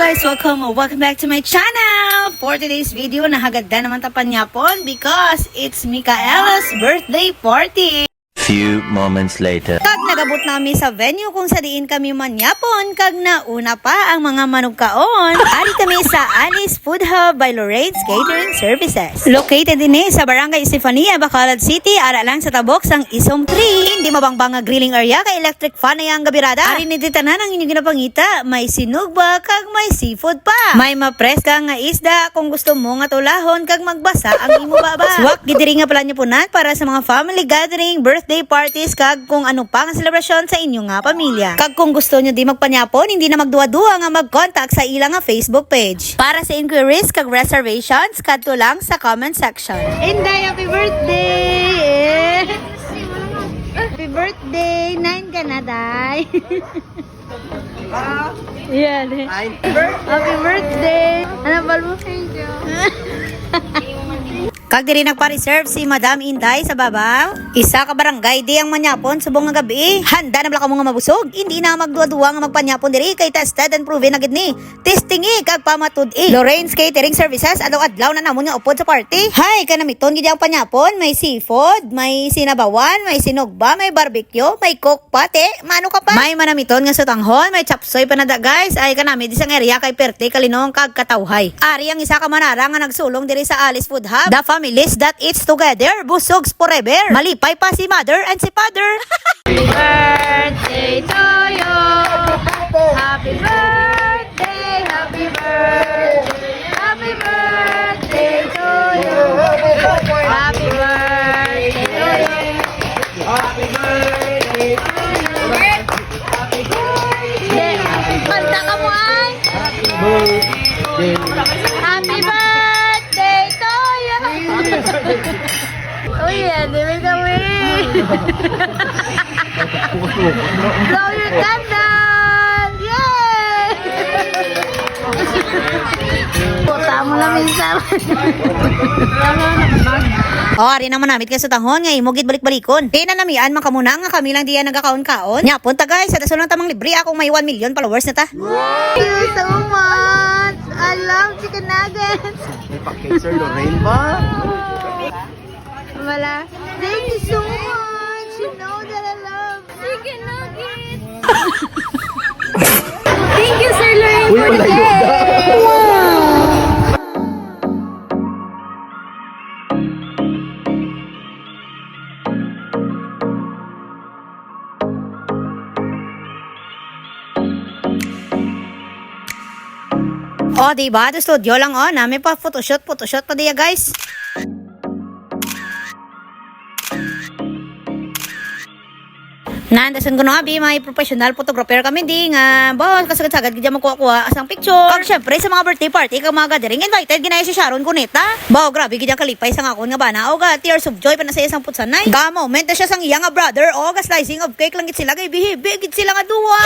guys! Welcome back to my channel! For today's video, nahaganda naman tapan yapon because it's Micaela's birthday party! Few moments later. Kag nagabot nami sa venue kung sa diin kami manyapon, kag nauna pa ang mga manugkaon. Ari kami sa Alice Food Hub by Lorraine's Catering Services. Located din sa Barangay Estefania, Bacolod City, ara lang sa tabok sang Isom 3. Hindi mabangbang nga grilling area kay electric fan na yang gabirada. Ari ni ditanan ang inyong ginapangita, may sinugba kag may seafood pa. May mapres ka nga isda kung gusto mo nga tulahon kag magbasa ang imo baba. Swak gidiri nga pala punan para sa mga family gathering, birthday parties kag kung ano pa nga selebrasyon sa inyong nga pamilya. Kag kung gusto nyo di magpanyapon, hindi na magduwa-duwa nga mag-contact sa ilang nga Facebook page. Para sa inquiries kag reservations, kadto lang sa comment section. Inday, happy birthday! Happy birthday! 9 ka na, Day. Yan eh. Happy birthday! Ano ba mo? Thank you. Kag diri nagpa-reserve si Madam Inday sa babaw. Isa ka barangay di ang manyapon subong nga gabi. Handa na bala ka mo nga mabusog. Hindi na magduwa-duwa nga magpanyapon diri kay tested and proven na gid ni. Testing kag pamatud-i. Lorraine's Catering Services adlaw-adlaw na namon nga upod sa party. Hay kanamiton gid ang panyapon, may seafood, may sinabawan, may sinugba, may barbecue, may cook pate. Mano ka pa? May manamiton nga sa tanghon, may chapsoy panada guys. Ay kanami di sang area kay Perte kalinong kag katawhay. Ari ang isa ka manara nga nagsulong diri sa Alice Food Hub. The families that eats together, busogs forever. Malipay pa si mother and si father. Happy birthday to you. Happy birthday, happy birthday. Happy birthday to you. Happy birthday to you. Happy birthday to you. Happy birthday. Kanta ka mo ay. Happy birthday to you. Oh yeah, dili kami. Blow your candle! Yay! Puta mo lang minsan. Ari naman namit ka sa tahon nga imogit balik-balikon. Di na namian man kamuna nga kami lang diyan nagkakaon-kaon. Nya punta guys, sa dason lang tamang libre akong may 1 million followers na ta. Thank you so much. I love chicken nuggets. May pa-cake Sir Lorraine ba? Wala. Thank you so much. You know that I love chicken nuggets. Thank you, Sir Lorraine, for the cake. Wow. Oh, diba? Ito studio lang, oh. Namin pa photoshoot pa diya, guys. Nandasan ko na abi, may professional photographer kami di nga. Ba, kasagad-sagad gidya magkuha-kuha asang picture. Kag syempre sa mga birthday party kag mga gathering, invited ginaya si Sharon Cuneta. Ba, grabe gidya kalipay sa ngakon nga bana. O ga tears of joy pa na sa isang putsanay. Ga moment na siya sang iya nga brother. O ga slicing of cake lang gid sila kay bihibi gid sila nga duwa.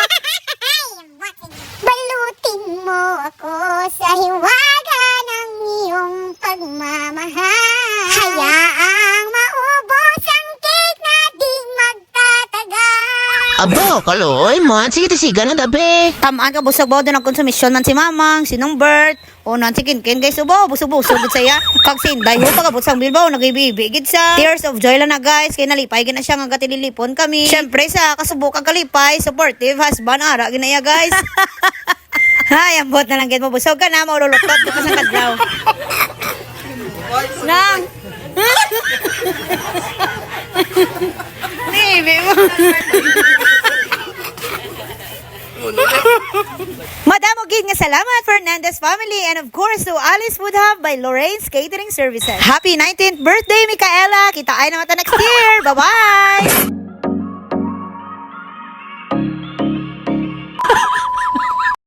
Balutin mo ako sa hiwaga ng iyong pagmamahal. Hayaang maubos ang cake na di magtatagal. Abo, kaloy man. Sige, tisiga na dabi. Tamaan ka busog ba doon ang konsumisyon man si Mamang, sinong Bert. O nan si Kinkin guys, ubo, busog-busog gid saya. Kag sinday ho pagabot sang Bilbao nagibibi gid sa. Tears of joy lang na guys, kay nalipay gid na siya nga gatililipon kami. Syempre sa kasubok kag kalipay, supportive husband ara ginaya guys. Hay, ambot na lang gid mo busog ka na maululutot ka sa kadlaw. Nang. Nibi mo. Madam Ogid nga salamat Fernandez family and of course to Alice Food Hub by Lorraine's Catering Services. Happy 19th birthday Micaela! Kita ay naman ta next year! Bye-bye!